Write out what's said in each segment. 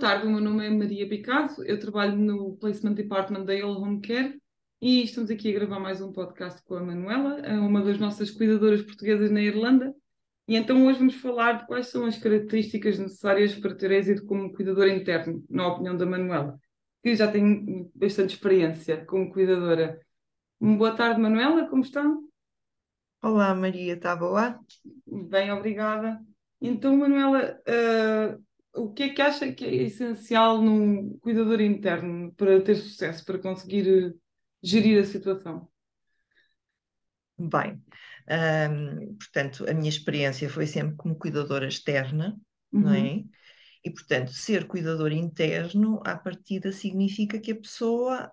tarde, o meu nome é Maria Picado, eu trabalho no Placement Department da Yale Home Care e estamos aqui a gravar mais um podcast com a Manuela, uma das nossas cuidadoras portuguesas na Irlanda. E então hoje vamos falar de quais são as características necessárias para ter êxito como cuidadora interno, na opinião da Manuela, que já tem bastante experiência como cuidadora. Boa tarde, Manuela, como está? Olá Maria, está boa? Bem, obrigada. Então, Manuela, o que é que acha que é essencial num cuidador interno para ter sucesso, para conseguir gerir a situação? Bem, portanto, a minha experiência foi sempre como cuidadora externa, não Uhum, é? E, portanto, ser cuidador interno, à partida, significa que a pessoa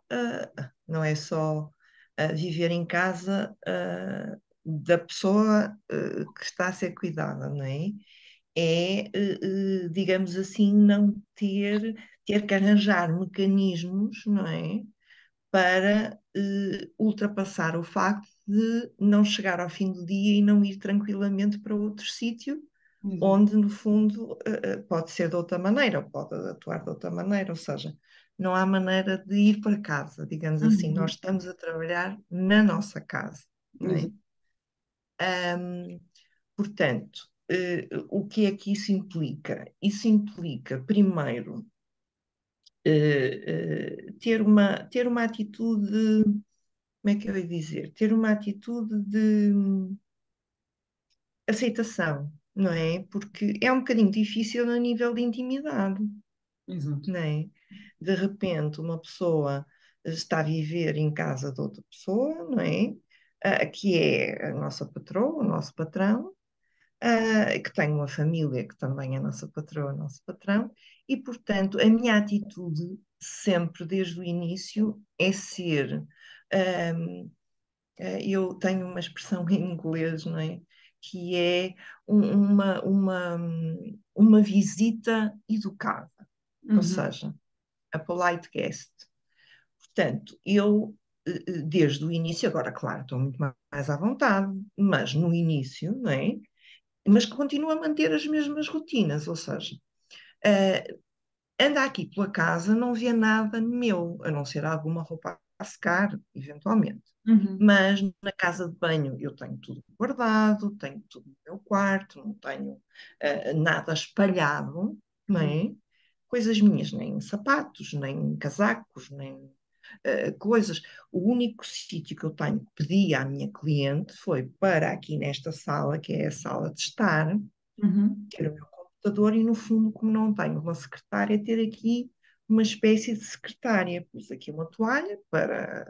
não é só viver em casa da pessoa que está a ser cuidada, não é? Digamos assim, não ter que arranjar mecanismos, não é? Para ultrapassar o facto de não chegar ao fim do dia e não ir tranquilamente para outro sítio, exato. onde, no fundo, pode ser de outra maneira, ou pode atuar de outra maneira, ou seja, não há maneira de ir para casa, digamos assim, nós Uhum, estamos a trabalhar na nossa casa, não é? exato. Portanto, o que é que isso implica? Isso implica, primeiro, ter uma atitude, como é que eu ia dizer? Ter uma atitude de aceitação, não é? Porque é um bocadinho difícil a nível de intimidade, Exato. não é? De repente, uma pessoa está a viver em casa de outra pessoa, não é? Que é a nossa patroa, o nosso patrão, que tem uma família que também é nossa patroa, nosso patrão, e, portanto, a minha atitude, sempre desde o início, é ser. ahm, eu tenho uma expressão em inglês, não é? Que é uma visita educada, ou Uhum, seja, a polite guest. Portanto, eu, desde o início, agora, claro, estou muito mais à vontade, mas no início, não é? Mas continuo a manter as mesmas rotinas, ou seja, eh, anda aqui pela casa, não vê nada meu, a não ser alguma roupa a secar, eventualmente. uhum, Mas na casa de banho eu tenho tudo guardado, tenho tudo no meu quarto, não tenho nada espalhado, não uhum, é? Coisas minhas, nem sapatos, nem casacos, nem coisas. O único sítio que eu tenho que pedir à minha cliente foi para aqui nesta sala, que é a sala de estar, uhum, ter o meu computador e, no fundo, como não tenho uma secretária, ter aqui uma espécie de secretária. Pus aqui uma toalha para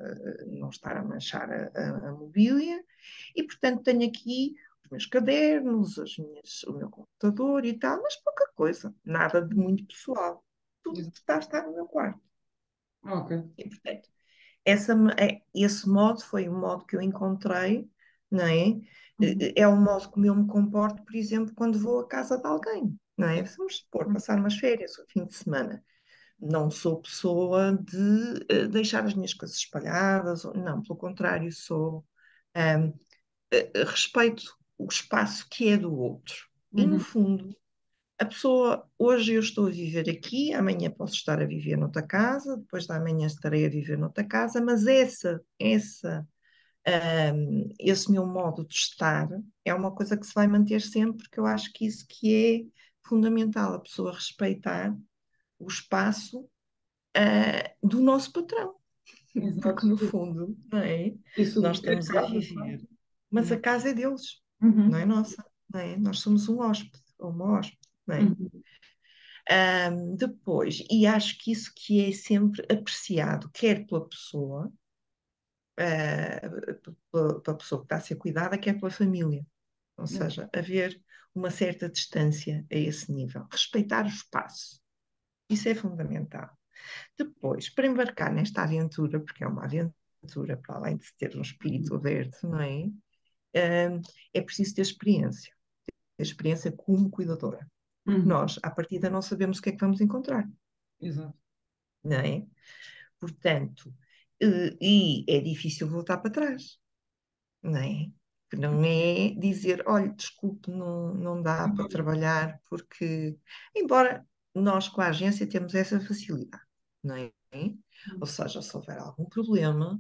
não estar a manchar a mobília e, portanto, tenho aqui os meus cadernos, o meu computador e tal, mas pouca coisa, nada de muito pessoal. Tudo exato. está no meu quarto. Ok. E, portanto, esse modo foi o modo que eu encontrei, não é? Uhum, É o modo como eu me comporto, por exemplo, quando vou à casa de alguém, não é? certo. Vamos supor, Uhum, passar umas férias, o fim de semana. Não sou pessoa de deixar as minhas coisas espalhadas, não, pelo contrário, ahm, respeito o espaço que é do outro. E, no uhum, fundo, a pessoa, hoje eu estou a viver aqui, amanhã posso estar a viver noutra casa, depois da manhã estarei a viver noutra casa, mas esse meu modo de estar é uma coisa que se vai manter sempre, porque eu acho que isso que é fundamental, a pessoa respeitar o espaço, do nosso patrão, porque exato. no fundo, não é? Isso Nós é estamos a casa, claro. viver, mas a Exato. casa é deles, não é Uhum, nossa, não é? Nós somos um hóspede, ou uma hóspede, não é? uhum, Depois, e acho que isso que é sempre apreciado, quer pela pessoa, pela pessoa que está a ser cuidada, quer pela família. Ou exato. seja, haver uma certa distância a esse nível. Respeitar o espaço. Isso é fundamental. Depois, para embarcar nesta aventura, porque é uma aventura, para além de ter um espírito verde, não é? É preciso ter experiência. Ter experiência como cuidadora. Porque Uhum, nós, à partida, não sabemos o que é que vamos encontrar, exato. não é? Portanto, e é difícil voltar para trás, não é? Que não é dizer, olha, desculpe, não dá para trabalhar, porque, embora nós com a agência temos essa facilidade, não é? Ou seja, se houver algum problema,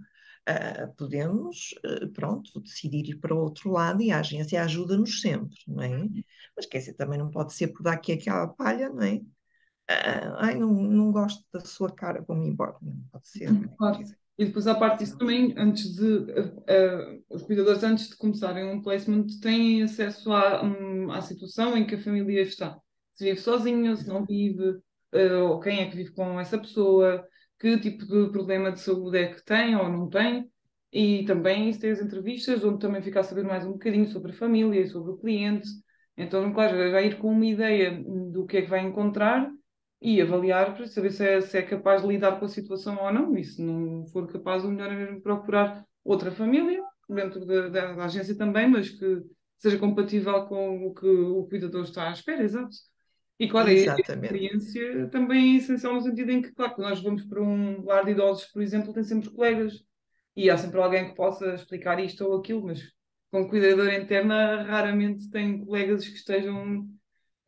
podemos, pronto, decidir ir para o outro lado e a agência ajuda-nos sempre, não é? Mas quer dizer, também não pode ser por dar aqui aquela palha, não é? Ai, não, não gosto da sua cara, vou-me embora. Não pode ser, não é? Quer Claro. dizer, E depois, à parte disso, assim, também, antes de os cuidadores, antes de começarem um placement, têm acesso à situação em que a família está. Se vive sozinho, se não vive, ou quem é que vive com essa pessoa, que tipo de problema de saúde é que tem ou não tem. E também isso tem as entrevistas, onde também fica a saber mais um bocadinho sobre a família e sobre o cliente. Então, claro, vai ir com uma ideia do que é que vai encontrar e avaliar para saber se é capaz de lidar com a situação ou não. E se não for capaz, o melhor é mesmo procurar outra família, dentro da agência também, mas que seja compatível com o que o cuidador está à espera, exato. E claro, a exatamente, experiência também é essencial no sentido em que, claro, quando nós vamos para um lar de idosos, por exemplo, tem sempre colegas e há sempre alguém que possa explicar isto ou aquilo, mas com cuidadora interna raramente tem colegas que estejam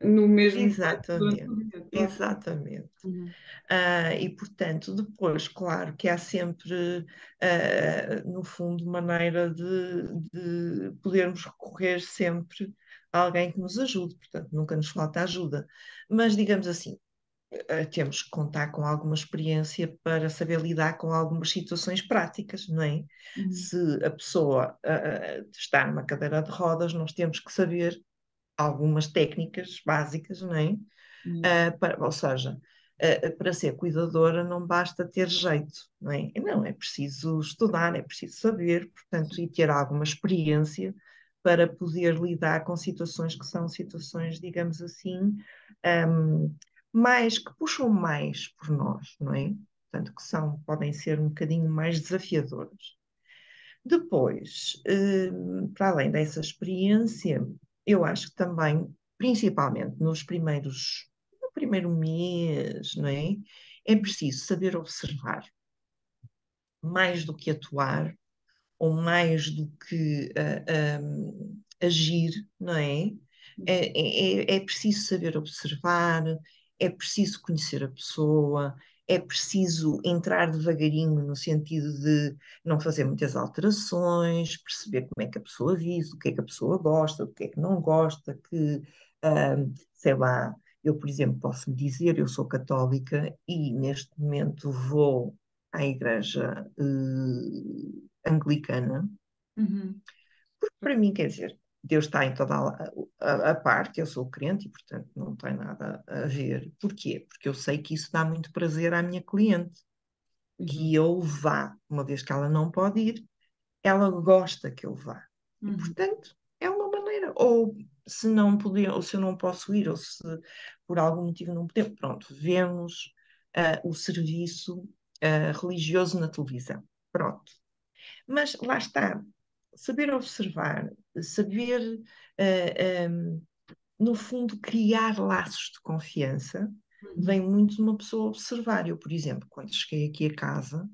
no mesmo barco durante o exatamente, dia, claro. exatamente. Uhum. E, portanto, depois, claro que há sempre, no fundo, maneira de podermos recorrer sempre a alguém que nos ajude, portanto, nunca nos falta ajuda. Mas, digamos assim, temos que contar com alguma experiência para saber lidar com algumas situações práticas, não é? Uhum. Se a pessoa, está numa cadeira de rodas, nós temos que saber algumas técnicas básicas, não é? Uhum. Ou seja, para ser cuidadora não basta ter jeito, não é? Não, é preciso estudar, é preciso saber, portanto, e ter alguma experiência para poder lidar com situações que são situações, digamos assim, ahm, mais, que puxam mais por nós, não é? Portanto, que são, podem ser um bocadinho mais desafiadoras. Depois, para além dessa experiência, eu acho que também, principalmente no primeiro mês, não é? É preciso saber observar, mais do que atuar, ou mais do que agir, não é? É preciso saber observar, é preciso conhecer a pessoa, é preciso entrar devagarinho no sentido de não fazer muitas alterações, perceber como é que a pessoa vive, do que é que a pessoa gosta, do que é que não gosta, sei lá, eu, por exemplo, posso lhe dizer, eu sou católica e neste momento vou à igreja anglicana, Uhum. porque para mim, quer dizer, Deus está em toda a parte, eu sou crente e, portanto, não tem nada a ver. Porquê? Porque eu sei que isso dá muito prazer à minha cliente, Exato. que eu vá, uma vez que ela não pode ir, ela gosta que eu vá. E, Uhum. portanto, é uma maneira. Ou se não poder, ou se eu não posso ir, ou se por algum motivo não podemos, pronto, vemos o serviço religioso na televisão. Pronto. Mas lá está, saber observar, saber, no fundo, criar laços de confiança, Uhum. vem muito de uma pessoa observar. Eu, por exemplo, quando cheguei aqui a casa,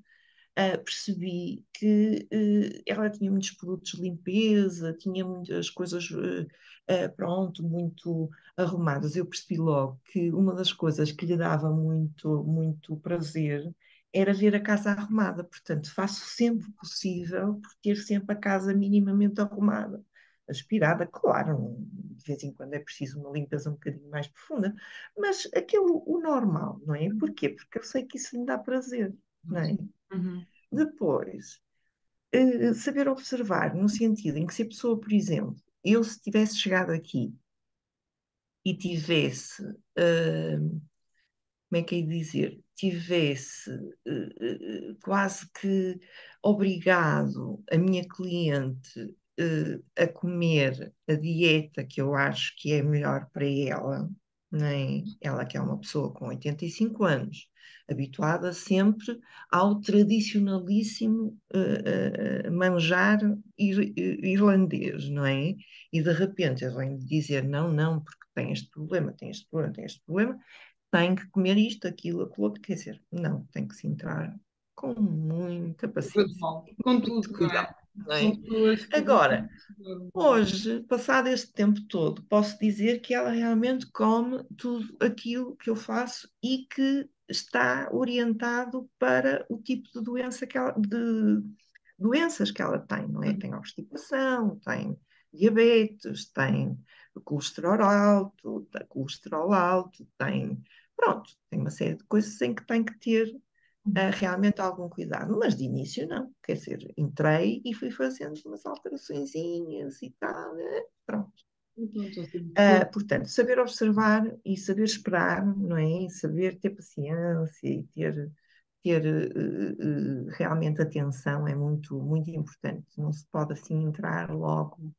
percebi que ela tinha muitos produtos de limpeza, tinha muitas coisas, pronto, muito arrumadas. Eu percebi logo que uma das coisas que lhe dava muito, muito prazer era ver a casa arrumada. Portanto, faço sempre o possível por ter sempre a casa minimamente arrumada. Aspirada, claro, de vez em quando é preciso uma limpeza um bocadinho mais profunda, mas aquilo, o normal, não é? Porquê? Porque eu sei que isso lhe dá prazer, não é? Uhum. Depois, saber observar, no sentido em que se a pessoa, por exemplo, eu se tivesse chegado aqui e tivesse, como é que é de dizer, tivesse quase que obrigado a minha cliente a comer a dieta que eu acho que é melhor para ela, nem ela que é uma pessoa com 85 anos, habituada sempre ao tradicionalíssimo manjar irlandês, não é? E de repente eu venho dizer não, não, porque tem este problema, tem este problema, tem este problema, tem que comer isto, aquilo outro. Quer dizer, não, tem que se entrar com muita paciência Gradual. e com muito Contudo, não é? cuidado. não São é? pessoas que Agora, realmente. hoje, passado este tempo todo, posso dizer que ela realmente come tudo aquilo que eu faço e que está orientado para o tipo de doença de doenças que ela tem, não é? Tem obstipação, tem diabetes, tem colesterol alto, tem, pronto, tem uma série de coisas em que tem que ter realmente algum cuidado, mas de início não, quer dizer, entrei e fui fazendo umas alteraçõezinhas e tal, pronto. Pronto, assim, Portanto, saber observar e saber esperar, não é? E saber ter paciência e ter realmente atenção é muito, muito importante. Não se pode assim entrar logo,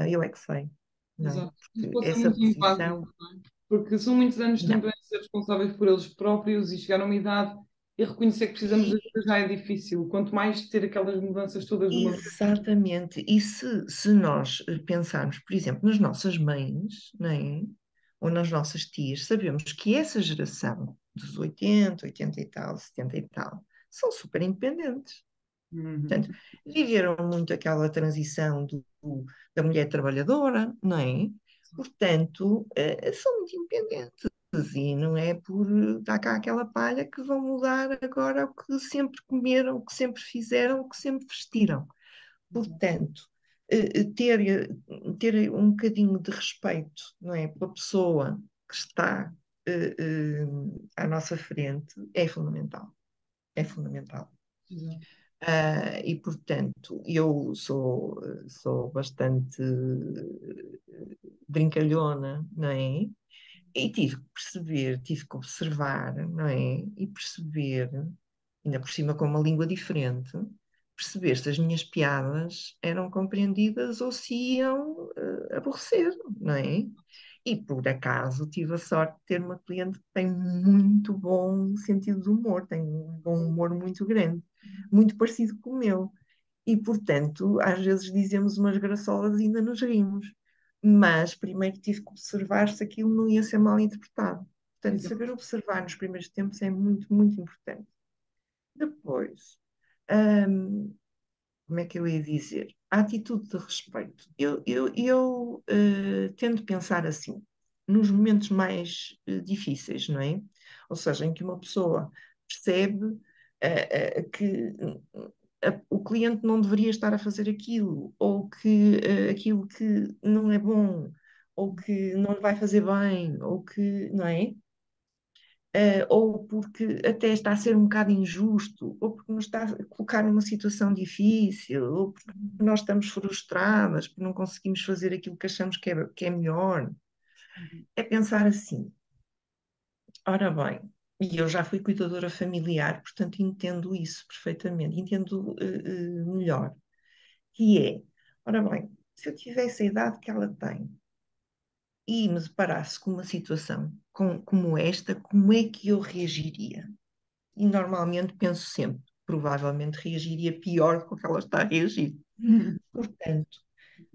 eu é que sei, não é? exato. Isso Porque pode ser essa muito invasivo, posição, não é? Porque são muitos anos não. também a ser responsáveis por eles próprios e chegar a uma idade e reconhecer que precisamos de ajuda já é difícil. Quanto mais ter aquelas mudanças todas de uma vez. Exatamente. E se nós pensarmos, por exemplo, nas nossas mães, não é? Ou nas nossas tias, sabemos que essa geração dos 80, 80 e tal, 70 e tal, são super independentes. Uhum. Portanto, viveram muito aquela transição da mulher trabalhadora, não é? Portanto, são muito independentes. E não é por dar cá aquela palha que vão mudar agora o que sempre comeram, o que sempre fizeram, o que sempre vestiram. Portanto, ter um bocadinho de respeito, não é, pela pessoa que está à nossa frente é fundamental. É fundamental. Exato. E, portanto, eu sou bastante brincalhona, não é? E tive que perceber, tive que observar, não é? E perceber, ainda por cima com uma língua diferente, perceber se as minhas piadas eram compreendidas ou se iam aborrecer, não é? E por acaso tive a sorte de ter uma cliente que tem muito bom sentido de humor, tem um bom humor muito grande, muito parecido com o meu. E, portanto, às vezes dizemos umas graçolas e ainda nos rimos. Mas primeiro tive que observar se aquilo não ia ser mal interpretado. Portanto, Exato. saber observar nos primeiros tempos é muito, muito importante. Depois, hum, como é que eu ia dizer? A atitude de respeito. Eu tento pensar assim, nos momentos mais difíceis, não é? Ou seja, em que uma pessoa percebe que o cliente não deveria estar a fazer aquilo, ou que aquilo que não é bom, ou que não lhe vai fazer bem, ou que, não é? Ou porque até está a ser um bocado injusto, ou porque nos está a colocar numa situação difícil, ou porque nós estamos frustradas, porque não conseguimos fazer aquilo que achamos que é melhor. É pensar assim, ora bem, e eu já fui cuidadora familiar, portanto entendo isso perfeitamente, entendo melhor, que é, ora bem, se eu tivesse a idade que ela tem e me deparasse com uma situação como esta, como é que eu reagiria? E normalmente penso sempre, provavelmente reagiria pior do que ela está a reagir. Portanto,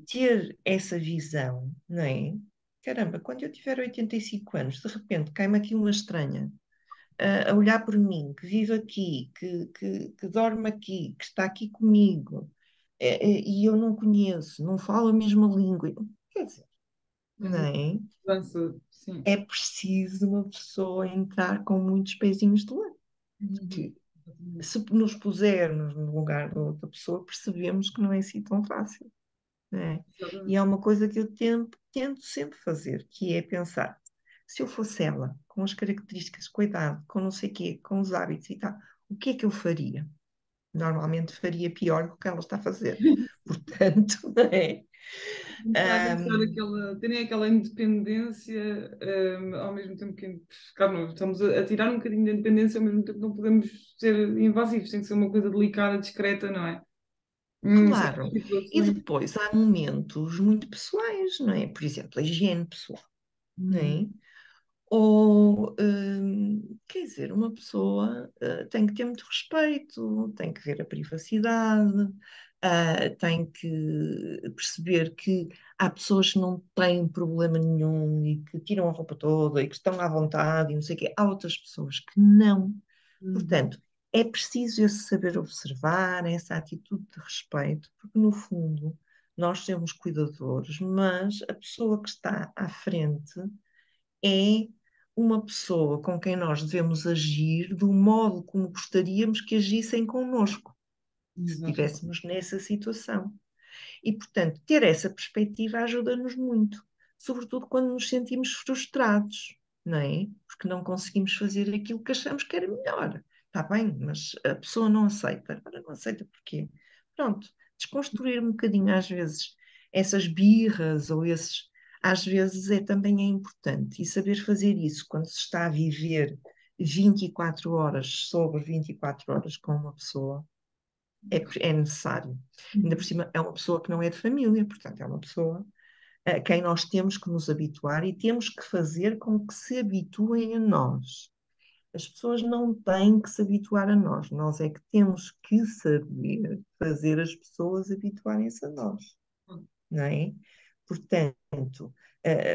ter essa visão, não é? Caramba, quando eu tiver 85 anos, de repente cai-me aqui uma estranha a olhar por mim, que vive aqui, que dorme aqui, que está aqui comigo, e eu não conheço, não falo a mesma língua. Quer dizer, não Exato. é? Mudança, sim. É preciso uma pessoa entrar com muitos pezinhos de lã. Uhum. Porque Exatamente. se nos pusermos no lugar da outra pessoa, percebemos que não é assim tão fácil, não é? E é Exatamente. uma coisa que eu tento sempre fazer, que é pensar, se eu fosse ela, com as características, com a idade, com não sei o quê, com os hábitos e tal, o que é que eu faria? Normalmente faria pior do que ela está a fazer. Portanto, não é? Tentar deixar Ahm, terem aquela independência, ao mesmo tempo que, claro, não, estamos a tirar um bocadinho de independência, ao mesmo tempo não podemos ser invasivos, tem que ser uma coisa delicada, discreta, não é? Certas claro. E situações. depois há momentos muito pessoais, não é? Por exemplo, a higiene pessoal, não Uhum. é? Ou, quer dizer, uma pessoa tem que ter muito respeito, tem que ver a privacidade, tem que perceber que há pessoas que não têm problema nenhum e que tiram a roupa toda e que estão à vontade e não sei o quê. Há outras pessoas que não. Uhum. Portanto, é preciso esse saber observar, essa atitude de respeito, porque no fundo nós somos cuidadores, mas a pessoa que está à frente é uma pessoa com quem nós devemos agir do modo como gostaríamos que agissem connosco, se Exato. estivéssemos nessa situação. E, portanto, ter essa perspectiva ajuda-nos muito, sobretudo quando nos sentimos frustrados, não é? Porque não conseguimos fazer aquilo que achamos que era melhor. Está bem, mas a pessoa não aceita. Agora não aceita porquê? Pronto, desconstruir um bocadinho às vezes essas birras ou esses. Às vezes também é importante e saber fazer isso quando se está a viver 24 horas sobre 24 horas com uma pessoa é necessário. Ainda por Uhum. cima, é uma pessoa que não é de família, portanto, é uma pessoa a quem nós temos que nos habituar e temos que fazer com que se habituem a nós. As pessoas não têm que se habituar a nós é que temos que saber fazer as pessoas habituarem-se a nós, não é? Portanto,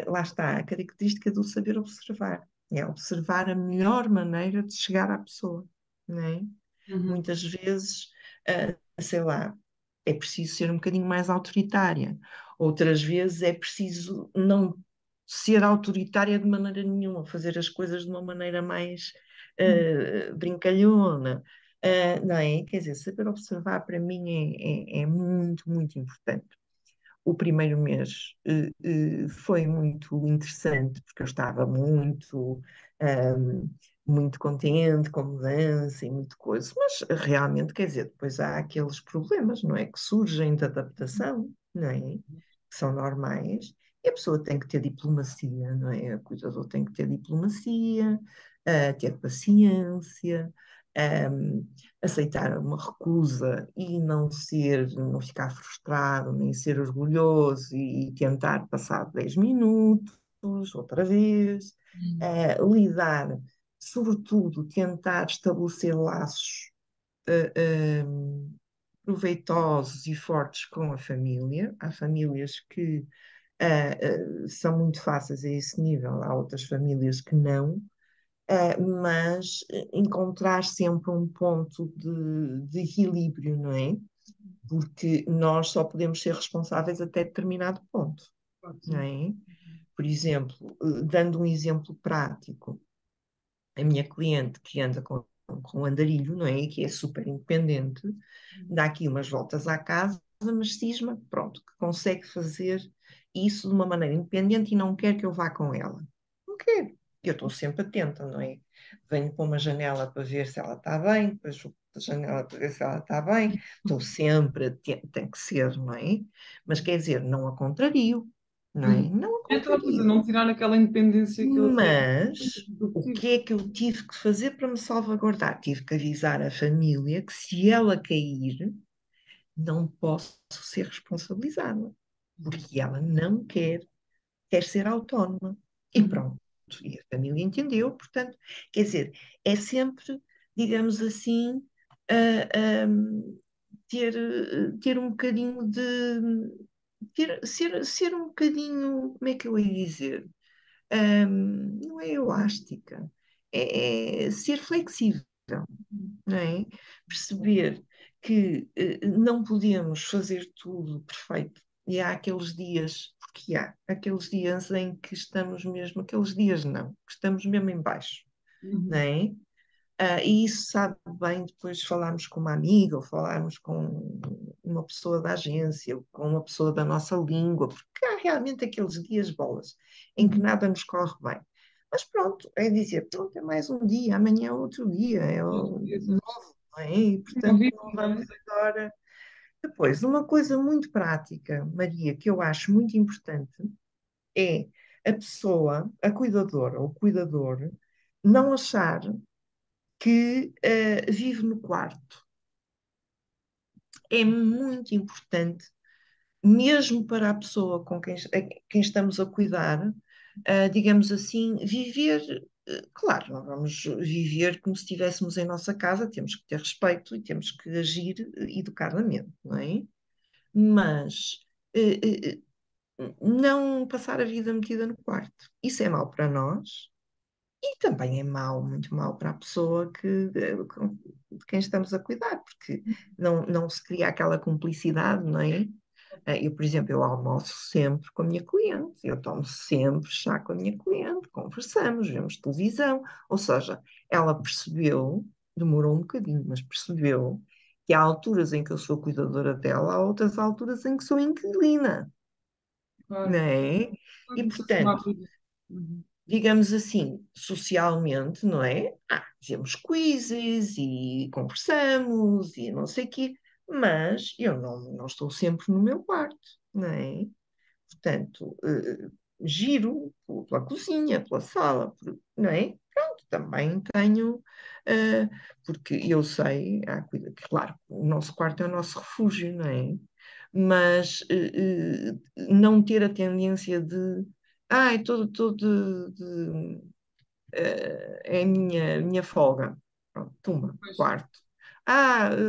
lá está a característica do saber observar. É observar a melhor maneira de chegar à pessoa, não é? Uhum. Muitas vezes, sei lá, é preciso ser um bocadinho mais autoritária. Outras vezes é preciso não ser autoritária de maneira nenhuma, fazer as coisas de uma maneira mais brincalhona. Não é? Quer dizer, saber observar para mim é muito, muito importante. O primeiro mês foi muito interessante, porque eu estava muito contente com a mudança e muito coisa, mas realmente, quer dizer, depois há aqueles problemas, não é? Que surgem de adaptação, não é? Que são normais, e a pessoa tem que ter diplomacia, não é? O cuidador tem que ter diplomacia, ter paciência. hum, Aceitar uma recusa e não ficar frustrado, nem ser orgulhoso e tentar passar 10 minutos outra vez, Uhum. lidar, sobretudo, tentar estabelecer laços proveitosos e fortes com a família. Há famílias que são muito fáceis a esse nível, há outras famílias que não. Mas encontrar sempre um ponto de equilíbrio, não é? Porque nós só podemos ser responsáveis até determinado ponto, Claro que não sim. é? Por exemplo, dando um exemplo prático, a minha cliente que anda com andarilho, não é? E que é super independente, dá aqui umas voltas à casa, mas cisma, pronto, que consegue fazer isso de uma maneira independente e não quer que eu vá com ela. Não quer. Eu estou sempre atenta, não é? Venho para uma janela para ver se ela está bem, depois vou para a janela para ver se ela está bem. Estou sempre atenta, tem que ser, não é? Mas quer dizer, não a contrario, não é? Uhum. Não a É aquela coisa, contrario. não tirar aquela independência que ele tem Mas do o possível. que é que eu tive que fazer para me salvaguardar? Tive que avisar a família que se ela cair, não posso ser responsabilizada, porque ela não quer ser autónoma. E Uhum. pronto. E a família entendeu, portanto, quer dizer, é sempre, digamos assim, ah, ter um bocadinho ser um bocadinho, como é que eu ia dizer? Não é elástica, é ser flexível, não é? Perceber que não podemos fazer tudo perfeito. E há aqueles dias, porque há aqueles dias em que estamos mesmo, aqueles dias não, que estamos mesmo em baixo, não Uhum. é? E isso sabe bem depois falarmos com uma amiga ou falarmos com uma pessoa da agência ou com uma pessoa da nossa língua, porque há realmente aqueles dias bolas em que Uhum. nada nos corre bem. Mas pronto, é dizer, pronto, é mais um dia, amanhã é outro dia, é Exato. novo, não é? E Não portanto vivo, não não vamos é? agora. Depois, uma coisa muito prática, Maria, que eu acho muito importante é a pessoa, a cuidadora ou o cuidador, não achar que vive no quarto. É muito importante, mesmo para a pessoa com quem estamos a cuidar, digamos assim, viver. Claro, não vamos viver como se estivéssemos em nossa casa, temos que ter respeito e temos que agir educadamente, não é? Mas não passar a vida metida no quarto. Isso é mau para nós, E também é mau, muito mau para a pessoa de quem estamos a cuidar, porque não se cria aquela cumplicidade, não é? Eu, por exemplo, eu almoço sempre com a minha cliente, eu tomo sempre chá com a minha cliente, conversamos, vemos televisão, ou seja, ela percebeu, demorou um bocadinho, mas percebeu que há alturas em que eu sou cuidadora dela, há outras alturas em que sou inquilina, não Claro. é? E, Começou-se uma portanto, vida. Uhum. digamos assim, socialmente, não é? Fazemos quizzes e conversamos e não sei o quê, mas eu não estou sempre no meu quarto, não é? Portanto, giro pela cozinha, pela sala, não é? Pronto, também tenho, eh, porque eu sei, claro, o nosso quarto é o nosso refúgio, não é? Mas não ter a tendência de, estou é a minha folga. Pronto, tumba, Pois. quarto.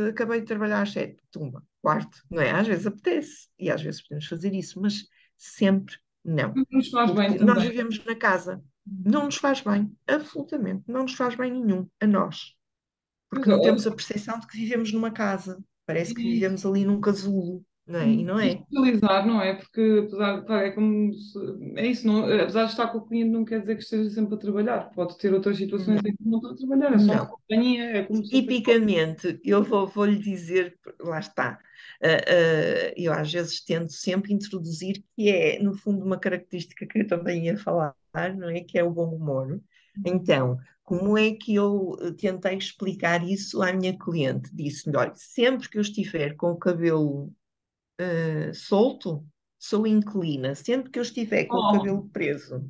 Acabei de trabalhar às 7, tumba, quarto. Não é? Às vezes apetece e às vezes podemos fazer isso, mas sempre não. Nos faz bem Porque nós também. vivemos na casa. Uhum. Não nos faz bem, absolutamente. Não nos faz bem nenhum, a nós. Pois Porque não é, temos a percepção de que vivemos numa casa. Parece que e, vivemos ali num casulo, não é? E não e é. especializar, não é? Porque apesar de, claro, é como é isso, não, apesar de estar com o cliente, não quer dizer que esteja sempre a trabalhar. Pode ter outras situações Não. em que não está a trabalhar, é só uma Não. companhia, é como se fosse. Tipicamente, eu vou-lhe dizer, lá está, eu às vezes tento sempre introduzir que é, no fundo, uma característica que eu também ia falar, não é? Que é o bom humor. Uhum. Então, como é que eu tentei explicar isso à minha cliente? Disse-lhe, olha, sempre que eu estiver com o cabelo solto, sou inclina. Sempre que eu estiver com o Oh, cabelo preso,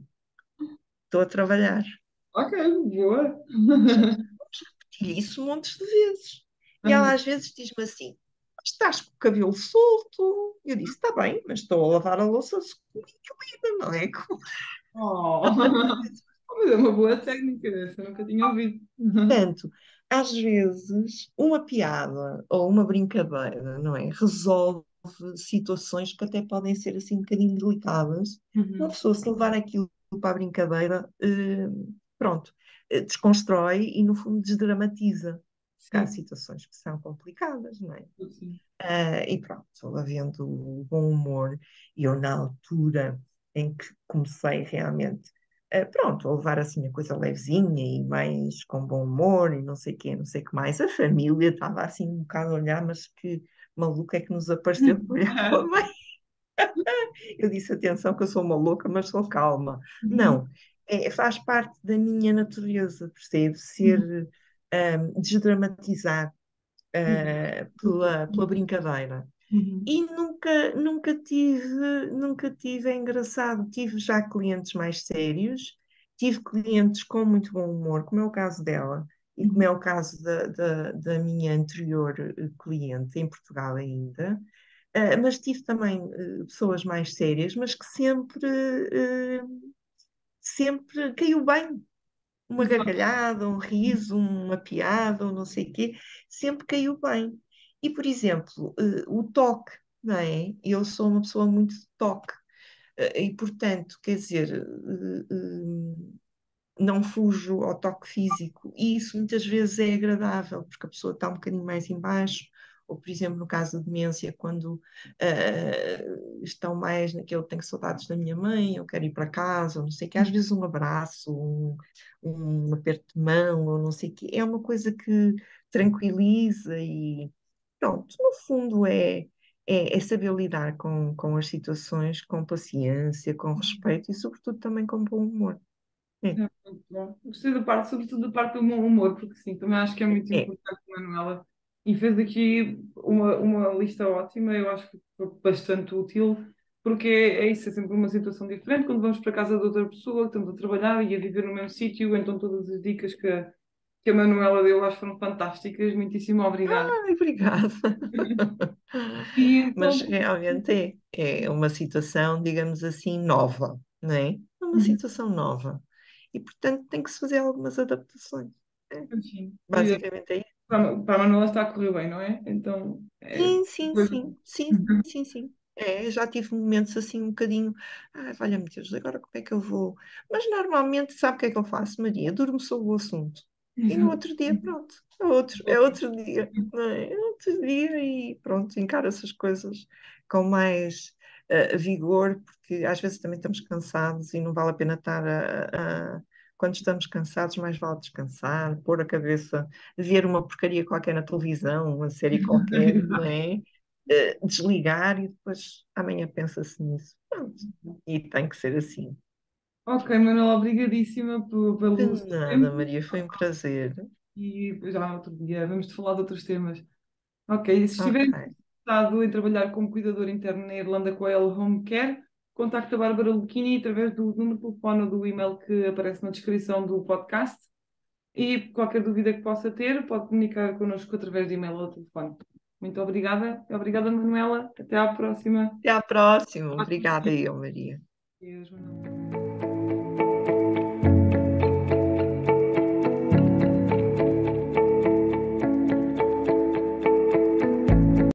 estou a trabalhar. ok, boa. Repeti isso montes de vezes. E ela Uhum. às vezes diz-me assim: "Mas estás com o cabelo solto?" Eu disse: "Está bem, mas estou a lavar a louça com equilíbrio, não é?" Oh. Mas é uma boa técnica, essa eu nunca tinha ouvido. Portanto, às vezes, uma piada ou uma brincadeira, não é? Resolve situações que até podem ser assim um bocadinho delicadas. Uma Uhum. pessoa, se levar aquilo para a brincadeira, pronto, desconstrói e, no fundo, desdramatiza. Porque há Sim, situações que são complicadas, não é? sim. E pronto, havendo o bom humor, e eu na altura em que comecei realmente, pronto, a levar assim a coisa levezinha e mais com bom humor e não sei o quê, não sei o que mais, a família estava assim um bocado a olhar, mas que maluca é que nos apareceu para olhar para a mãe. Eu disse, atenção que eu sou uma louca, mas sou calma. Uhum. Não, faz parte da minha natureza, percebe? Uhum. Desdramatizar Exato. pela brincadeira. Uhum. E nunca tive, é engraçado, tive já clientes mais sérios, tive clientes com muito bom humor, como é o caso dela, e como Uhum. é o caso da minha anterior cliente, em Portugal ainda, mas tive também pessoas mais sérias, mas que sempre caiu bem. Uma Exato. gargalhada, um riso, uma piada, um não sei o quê, sempre caiu bem. E, por exemplo, o toque, não é? Eu sou uma pessoa muito de toque, e, portanto, quer dizer, não fujo ao toque físico, e isso muitas vezes é agradável, porque a pessoa está um bocadinho mais em baixo, ou, por exemplo, no caso da demência, quando estão mais naquele tenho saudades da minha mãe, eu quero ir para casa, ou não sei o quê, às vezes um abraço, um aperto de mão, ou não sei o quê, é uma coisa que tranquiliza e pronto, no fundo é saber lidar com as situações com paciência, com respeito e, sobretudo, também com bom humor. É, É muito bom. Gostei da parte, sobretudo da parte do bom humor, porque sim, também acho que é muito é. importante, Manuela. E fez aqui uma lista ótima, eu acho que foi bastante útil, porque é isso, é sempre uma situação diferente. Quando vamos para a casa de outra pessoa, que estamos a trabalhar e a viver no mesmo sítio, então todas as dicas que a Manuela deu, acho que foram fantásticas. Muitíssimo obrigada. Ai, obrigada. E Mas então, realmente é uma situação, digamos assim, nova, não é? É uma uhum, situação nova. E, portanto, tem que se fazer algumas adaptações. É, enfim, basicamente é isso. para a Manuela está a correr bem, não é? Então, é, Sim, sim, depois. sim, sim, sim, sim. Já tive momentos assim um bocadinho, valha-me Deus, agora como é que eu vou? Mas normalmente, sabe o que é que eu faço, Maria? Durmo sobre o assunto. E no outro dia, pronto, é outro dia, não é? É outro dia e pronto, encara essas coisas com mais vigor, porque às vezes também estamos cansados e não vale a pena estar quando estamos cansados, mais vale descansar, pôr a cabeça, ver uma porcaria qualquer na televisão, uma série qualquer, não Exato. é? Desligar e depois amanhã pensa-se nisso. Pronto. E tem que ser assim. Ok, Manuela, obrigadíssima De pelo seu nada, tempo Maria, foi um prazer. e já outro dia vamos falar de outros temas. Ok, se estiver Ok. interessado em trabalhar como cuidador interno na Irlanda com a L Home Care, contacte a Bárbara Lucchini através do número de telefone ou do e-mail que aparece na descrição do podcast e qualquer dúvida que possa ter, pode comunicar connosco através de e-mail ou telefone. Muito obrigada. Obrigada, Manuela. Até à próxima. Até à próxima. Obrigada, eu, Maria. Adeus, Manuela.